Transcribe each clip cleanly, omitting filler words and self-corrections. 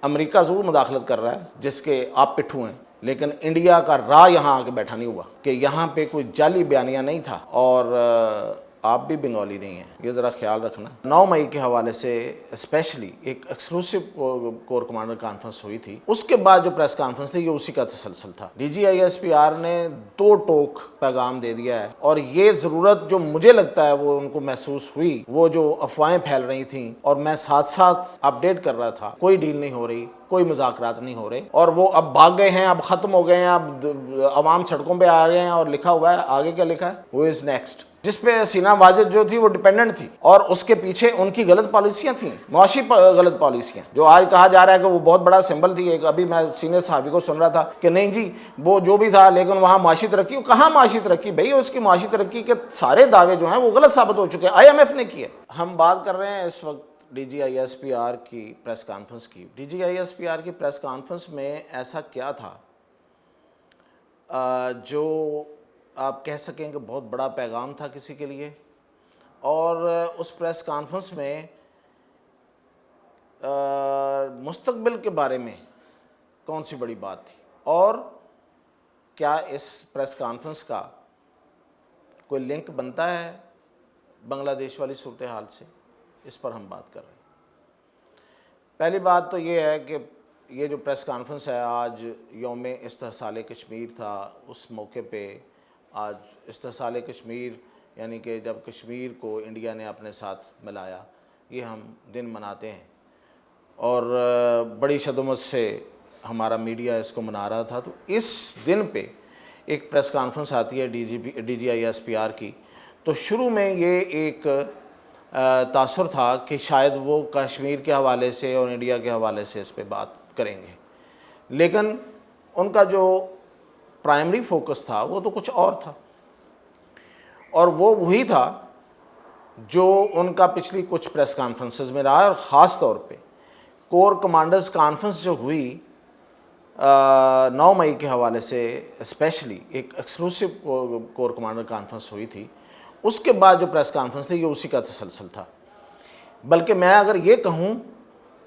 امریکہ ضرور مداخلت کر رہا ہے جس کے آپ پٹھو ہیں، لیکن انڈیا کا راہ یہاں آ کے بیٹھا نہیں ہوا کہ یہاں پہ کوئی جعلی بیانیہ نہیں تھا، اور آپ بھی بنگالی نہیں ہیں، یہ ذرا خیال رکھنا۔ 9 مئی کے حوالے سے اسپیشلی ایک ایکسکلوسیو کور کمانڈر کانفرنس ہوئی تھی، اس کے بعد جو پریس کانفرنس تھی یہ اسی کا تسلسل تھا۔ D G I S P R نے 2 ٹوک پیغام دے دیا ہے، اور یہ ضرورت جو مجھے لگتا ہے وہ ان کو محسوس ہوئی، وہ جو افواہیں پھیل رہی تھیں اور میں ساتھ ساتھ اپڈیٹ کر رہا تھا، کوئی ڈیل نہیں ہو رہی، کوئی مذاکرات نہیں ہو رہے، اور وہ اب بھاگ گئے ہیں، اب ختم ہو گئے ہیں، اب عوام سڑکوں پہ آ گئے ہیں، اور لکھا ہوا ہے آگے کیا لکھا ہے، وہ از نیکسٹ، جس پہ سینا واجد جو تھی وہ ڈیپینڈنٹ تھی، اور اس کے پیچھے ان کی غلط پالیسیاں تھیں، معاشی غلط پالیسیاں، جو آج کہا جا رہا ہے کہ وہ بہت بڑا سمبل تھی۔ ایک ابھی میں سینئر صحافی کو سن رہا تھا کہ نہیں جی وہ جو بھی تھا، لیکن وہاں معاشی ترقی، کہاں معاشی ترقی بھئی، اس کی معاشی ترقی کے سارے دعوے جو ہیں وہ غلط ثابت ہو چکے ہیں، آئی ایم ایف نے کیے۔ ہم بات کر رہے ہیں اس وقت D G I S P R کی پریس کانفرنس کی۔ D G I S P R کی پریس کانفرنس میں ایسا کیا تھا جو آپ کہہ سکیں کہ بہت بڑا پیغام تھا کسی کے لیے، اور اس پریس کانفرنس میں مستقبل کے بارے میں کون سی بڑی بات تھی، اور کیا اس پریس کانفرنس کا کوئی لنک بنتا ہے بنگلہ دیش والی صورتحال سے، اس پر ہم بات کر رہے ہیں۔ پہلی بات تو یہ ہے کہ یہ جو پریس کانفرنس ہے، آج یوم استحصال کشمیر تھا، اس موقع پہ آج استحصال کشمیر یعنی کہ جب کشمیر کو انڈیا نے اپنے ساتھ ملایا، یہ ہم دن مناتے ہیں، اور بڑی شدت سے ہمارا میڈیا اس کو منا رہا تھا۔ تو اس دن پہ ایک پریس کانفرنس آتی ہے D G I S P R کی، تو شروع میں یہ ایک تاثر تھا کہ شاید وہ کشمیر کے حوالے سے اور انڈیا کے حوالے سے اس پہ بات کریں گے، لیکن ان کا جو پرائمری فوکس تھا وہ تو کچھ اور تھا، اور وہ وہی تھا جو ان کا پچھلی کچھ پریس کانفرنسز میں رہا ہے، اور خاص طور پہ کور کمانڈرز کانفرنس جو ہوئی 9 مئی کے حوالے سے اسپیشلی ایک ایکسکلوسیو کور کمانڈر کانفرنس ہوئی تھی، اس کے بعد جو پریس کانفرنس تھی یہ اسی کا تسلسل تھا۔ بلکہ میں اگر یہ کہوں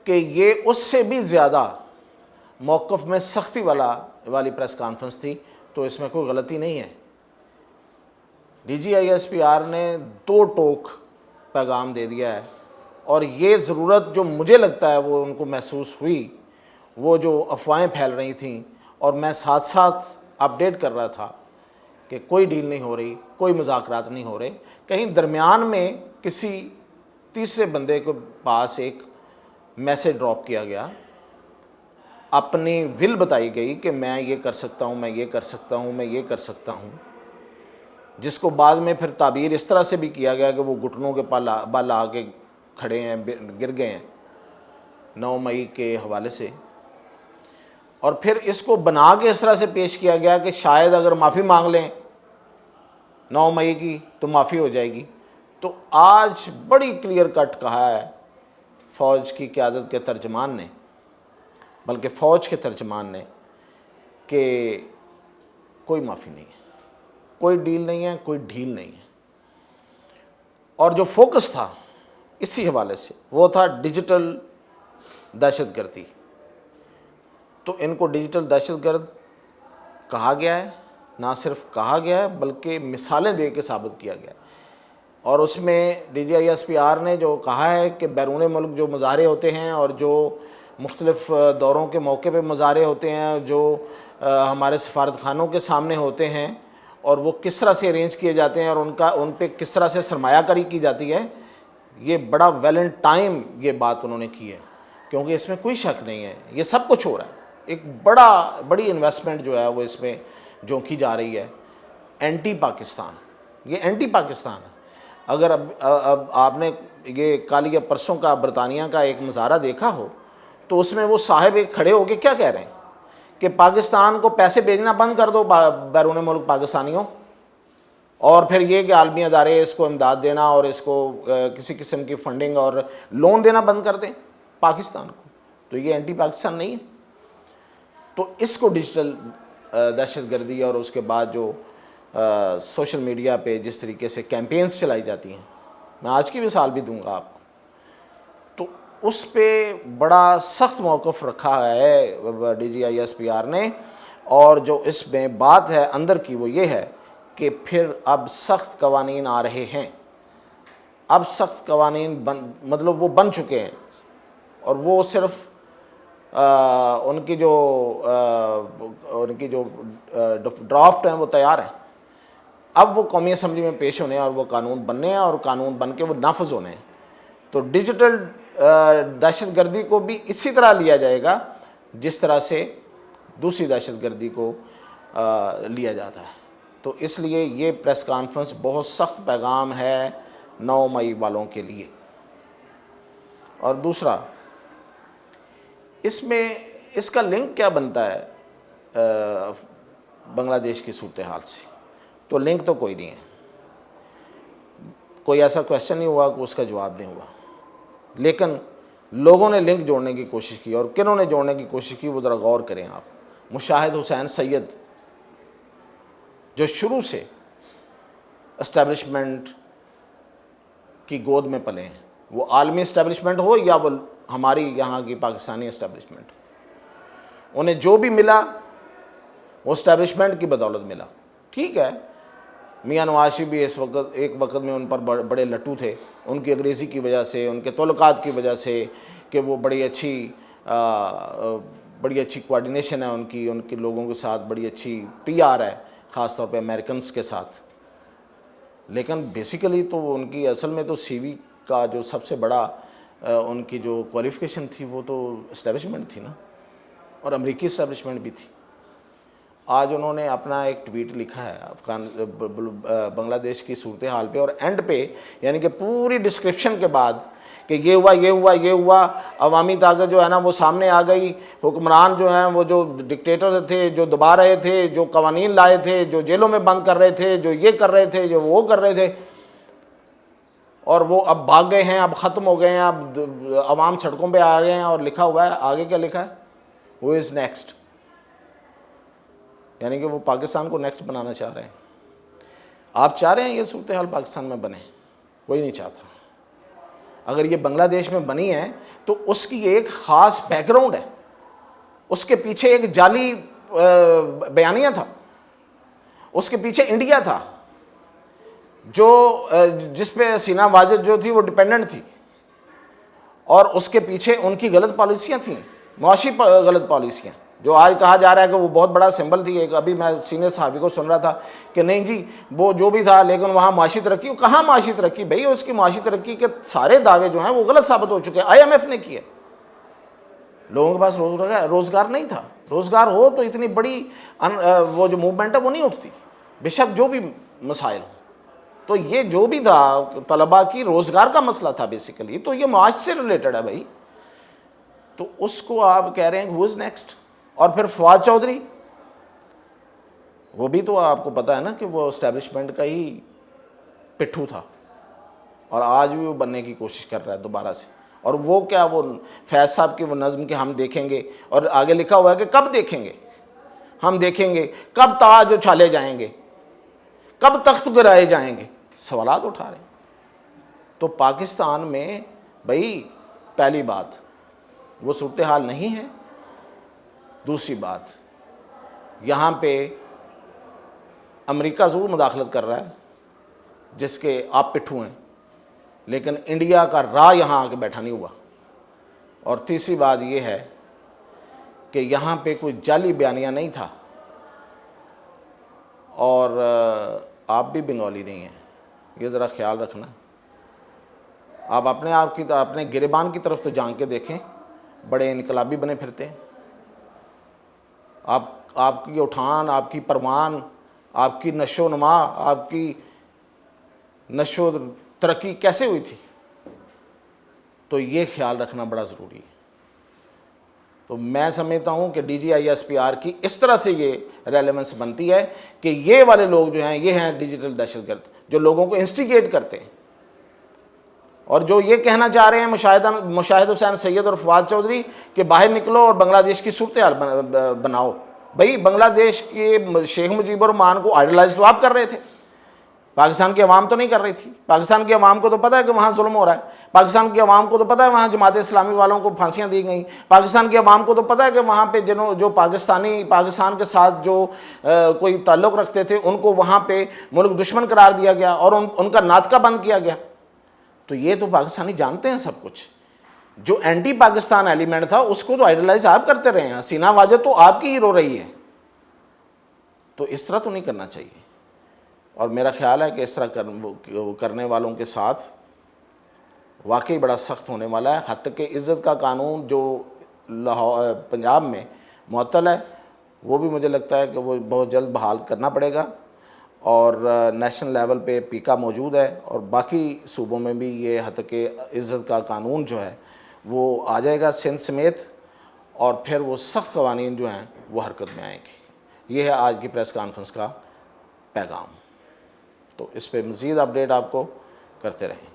کہ یہ اس سے بھی زیادہ موقف میں سختی والی پریس کانفرنس تھی، تو اس میں کوئی غلطی نہیں ہے۔ D G I S P R نے 2 ٹوک پیغام دے دیا ہے، اور یہ ضرورت جو مجھے لگتا ہے وہ ان کو محسوس ہوئی، وہ جو افواہیں پھیل رہی تھیں، اور میں ساتھ ساتھ اپڈیٹ کر رہا تھا کہ کوئی ڈیل نہیں ہو رہی، کوئی مذاکرات نہیں ہو رہے، کہیں درمیان میں کسی تیسرے بندے کے پاس ایک میسیج ڈراپ کیا گیا، اپنی ول بتائی گئی کہ میں یہ کر سکتا ہوں، میں یہ کر سکتا ہوں، میں یہ کر سکتا ہوں، جس کو بعد میں پھر تعبیر اس طرح سے بھی کیا گیا کہ وہ گھٹنوں کے بل آ کے کھڑے ہیں، گر گئے ہیں 9 مئی کے حوالے سے، اور پھر اس کو بنا کے اس طرح سے پیش کیا گیا کہ شاید اگر معافی مانگ لیں 9 مئی کی تو معافی ہو جائے گی۔ تو آج بڑی کلیئر کٹ کہا ہے فوج کی قیادت کے ترجمان نے، بلکہ فوج کے ترجمان نے، کہ کوئی معافی نہیں ہے، کوئی ڈیل نہیں ہے، کوئی ڈھیل نہیں ہے، اور جو فوکس تھا اسی حوالے سے وہ تھا ڈیجیٹل دہشت گردی۔ تو ان کو ڈیجیٹل دہشت گرد کہا گیا ہے، نہ صرف کہا گیا ہے بلکہ مثالیں دے کے ثابت کیا گیا ہے، اور اس میں D G I S P R نے جو کہا ہے کہ بیرون ملک جو مظاہرے ہوتے ہیں اور جو مختلف دوروں کے موقع پہ مظاہرے ہوتے ہیں، جو ہمارے سفارت خانوں کے سامنے ہوتے ہیں، اور وہ کس طرح سے ارینج کیے جاتے ہیں، اور ان پہ کس طرح سے سرمایہ کاری کی جاتی ہے، یہ بڑا ویل ان ٹائم یہ بات انہوں نے کی ہے، کیونکہ اس میں کوئی شک نہیں ہے یہ سب کچھ ہو رہا ہے۔ ایک بڑی انویسٹمنٹ جو ہے وہ اس میں جھونکی جا رہی ہے، اینٹی پاکستان، یہ اینٹی پاکستان ہے۔ اگر اب آپ نے یہ کل یا پرسوں کا برطانیہ کا ایک مظاہرہ دیکھا ہو، تو اس میں وہ صاحب ایک کھڑے ہو کے کیا کہہ رہے ہیں کہ پاکستان کو پیسے بھیجنا بند کر دو بیرون ملک پاکستانیوں، اور پھر یہ کہ عالمی ادارے اس کو امداد دینا اور اس کو کسی قسم کی فنڈنگ اور لون دینا بند کر دیں پاکستان کو، تو یہ اینٹی پاکستان نہیں ہے۔ تو اس کو ڈیجیٹل دہشت گردی اور اس کے بعد جو سوشل میڈیا پہ جس طریقے سے کیمپینز چلائی جاتی ہیں، میں آج کی مثال بھی دوں گا آپ کو، تو اس پہ بڑا سخت موقف رکھا ہے D G I S P R نے، اور جو اس میں بات ہے اندر کی وہ یہ ہے کہ پھر اب سخت قوانین آ رہے ہیں، اب سخت قوانین مطلب وہ بن چکے ہیں، اور وہ صرف ان کی جو ڈرافٹ ہیں وہ تیار ہیں، اب وہ قومی اسمبلی میں پیش ہونے ہیں اور وہ قانون بننے ہیں اور قانون بن کے وہ نافذ ہونے ہیں۔ تو ڈیجیٹل دہشت گردی کو بھی اسی طرح لیا جائے گا جس طرح سے دوسری دہشت گردی کو لیا جاتا ہے۔ تو اس لیے یہ پریس کانفرنس بہت سخت پیغام ہے 9 مئی والوں کے لیے۔ اور دوسرا، اس میں اس کا لنک کیا بنتا ہے بنگلہ دیش کی صورتحال سے؟ تو لنک تو کوئی نہیں ہے، کوئی ایسا کویشچن نہیں ہوا کہ اس کا جواب نہیں ہوا، لیکن لوگوں نے لنک جوڑنے کی کوشش کی، اور کنہوں نے جوڑنے کی کوشش کی وہ ذرا غور کریں آپ۔ مشاہد حسین سید جو شروع سے اسٹیبلشمنٹ کی گود میں پلے ہیں، وہ عالمی اسٹیبلشمنٹ ہو یا وہ ہماری یہاں کی پاکستانی اسٹیبلشمنٹ، انہیں جو بھی ملا وہ اسٹیبلشمنٹ کی بدولت ملا۔ ٹھیک ہے، میاں نواز شریف بھی ایک وقت میں ان پر بڑے لٹو تھے، ان کی انگریزی کی وجہ سے، ان کے تعلقات کی وجہ سے، کہ وہ بڑی اچھی کوارڈینیشن ہے ان کے لوگوں کے ساتھ، بڑی اچھی پی آر ہے خاص طور پہ امریکنز کے ساتھ۔ لیکن بیسیکلی تو ان کی اصل میں تو سی وی کا جو سب سے بڑا ان کی جو کوالیفیکیشن تھی وہ تو اسٹیبلشمنٹ تھی نا، اور امریکی اسٹیبلشمنٹ بھی تھی۔ آج انہوں نے اپنا ایک ٹویٹ لکھا ہے بنگلہ دیش کی صورتحال پہ، اور اینڈ پہ یعنی کہ پوری ڈسکرپشن کے بعد کہ یہ ہوا، عوامی طاقت جو ہے نا وہ سامنے آ گئی، حکمران جو ہیں وہ جو ڈکٹیٹر تھے، جو دبا رہے تھے، جو قوانین لائے تھے، جو جیلوں میں بند کر رہے تھے، جو یہ کر رہے تھے، جو وہ کر رہے تھے، اور وہ اب بھاگ گئے ہیں، اب ختم ہو گئے ہیں، اب عوام سڑکوں پہ آ گئے ہیں۔ اور لکھا ہوا ہے آگے کیا لکھا ہے، ہو از نیکسٹ، یعنی کہ وہ پاکستان کو نیکسٹ بنانا چاہ رہے ہیں۔ آپ چاہ رہے ہیں یہ صورتحال پاکستان میں بنے؟ کوئی نہیں چاہتا۔ اگر یہ بنگلہ دیش میں بنی ہے تو اس کی ایک خاص بیک گراؤنڈ ہے، اس کے پیچھے ایک جعلی بیانیہ تھا، اس کے پیچھے انڈیا تھا جو جس پہ سینہ واجد جو تھی وہ ڈیپینڈنٹ تھی، اور اس کے پیچھے ان کی غلط پالیسیاں تھیں، معاشی غلط پالیسیاں، جو آج کہا جا رہا ہے کہ وہ بہت بڑا سمبل تھی۔ ایک ابھی میں سینئر صحافی کو سن رہا تھا کہ نہیں جی وہ جو بھی تھا لیکن وہاں معاشی ترقی، کہاں معاشی ترقی بھئی؟ اس کی معاشی ترقی کے سارے دعوے جو ہیں وہ غلط ثابت ہو چکے ہیں، آئی ایم ایف نے کیے۔ لوگوں کے پاس روزگار نہیں تھا، روزگار ہو تو اتنی بڑی وہ جو موومنٹ ہے وہ نہیں اٹھتی، بے شک جو بھی مسائل ہوں۔ تو یہ جو بھی تھا طلباء کی روزگار کا مسئلہ تھا بیسیکلی، تو یہ معاش سے ریلیٹڈ ہے بھائی، تو اس کو آپ کہہ رہے ہیں ہو از نیکسٹ۔ اور پھر فواد چودھری، وہ بھی تو آپ کو پتہ ہے نا کہ وہ اسٹیبلشمنٹ کا ہی پٹھو تھا، اور آج بھی وہ بننے کی کوشش کر رہا ہے دوبارہ سے۔ اور وہ کیا، وہ فیض صاحب کی وہ نظم کہ ہم دیکھیں گے، اور آگے لکھا ہوا ہے کہ کب دیکھیں گے، ہم دیکھیں گے کب تاج اچھالے جائیں گے، کب تخت گرائے جائیں گے، سوالات اٹھا رہے ہیں۔ تو پاکستان میں بھائی پہلی بات وہ صورتحال نہیں ہے، دوسری بات یہاں پہ امریکہ ضرور مداخلت کر رہا ہے جس کے آپ پٹھو ہیں، لیکن انڈیا کا راہ یہاں آ کے بیٹھا نہیں ہوا۔ اور تیسری بات یہ ہے کہ یہاں پہ کوئی جعلی بیانیہ نہیں تھا، اور آپ بھی بنگالی نہیں ہیں، یہ ذرا خیال رکھنا۔ آپ اپنے گریبان کی طرف تو جان کے دیکھیں، بڑے انقلابی بنے پھرتے ہیں۔ آپ کی اٹھان، آپ کی پروان، آپ کی نشو و نما، آپ کی نشو و ترقی کیسے ہوئی تھی؟ تو یہ خیال رکھنا بڑا ضروری ہے۔ تو میں سمجھتا ہوں کہ D G I S P R کی اس طرح سے یہ ریلیونس بنتی ہے کہ یہ والے لوگ جو ہیں یہ ہیں ڈیجیٹل دہشت گرد، جو لوگوں کو انسٹیگیٹ کرتے ہیں، اور جو یہ کہنا چاہ رہے ہیں مشاہد حسین سید اور فواد چودھری کہ باہر نکلو اور بنگلہ دیش کی صورتحال بناؤ۔ بھئی بنگلہ دیش کے شیخ مجیب الرحمان کو آئیڈلائز تو آپ کر رہے تھے، پاکستان کی عوام تو نہیں کر رہی تھی. پاکستان کی عوام کو تو پتہ ہے کہ وہاں ظلم ہو رہا ہے. پاکستان کی عوام کو تو پتہ ہے وہاں جماعت اسلامی والوں کو پھانسیاں دی گئیں. پاکستان کی عوام کو تو پتہ ہے کہ وہاں پہ جو پاکستان کے ساتھ جو کوئی تعلق رکھتے تھے ان کو وہاں پہ ملک دشمن قرار دیا گیا اور ان کا ناطقہ بند کیا گیا. تو یہ تو پاکستانی جانتے ہیں سب کچھ. جو اینٹی پاکستان ایلیمنٹ تھا اس کو تو آئیڈلائز آپ کرتے رہے ہیں. حسینہ واجد تو آپ کی ہی رو رہی ہے. تو اس طرح تو نہیں کرنا چاہیے. اور میرا خیال ہے کہ اس طرح کرنے والوں کے ساتھ واقعی بڑا سخت ہونے والا ہے. حتی کہ عزت کا قانون جو پنجاب میں معطل ہے وہ بھی مجھے لگتا ہے کہ وہ بہت جلد بحال کرنا پڑے گا. اور نیشنل لیول پہ پیکا موجود ہے اور باقی صوبوں میں بھی یہ حتی کہ عزت کا قانون جو ہے وہ آ جائے گا سندھ سمیت. اور پھر وہ سخت قوانین جو ہیں وہ حرکت میں آئیں گے. یہ ہے آج کی پریس کانفرنس کا پیغام. تو اس پہ مزید اپڈیٹ آپ کو کرتے رہیں.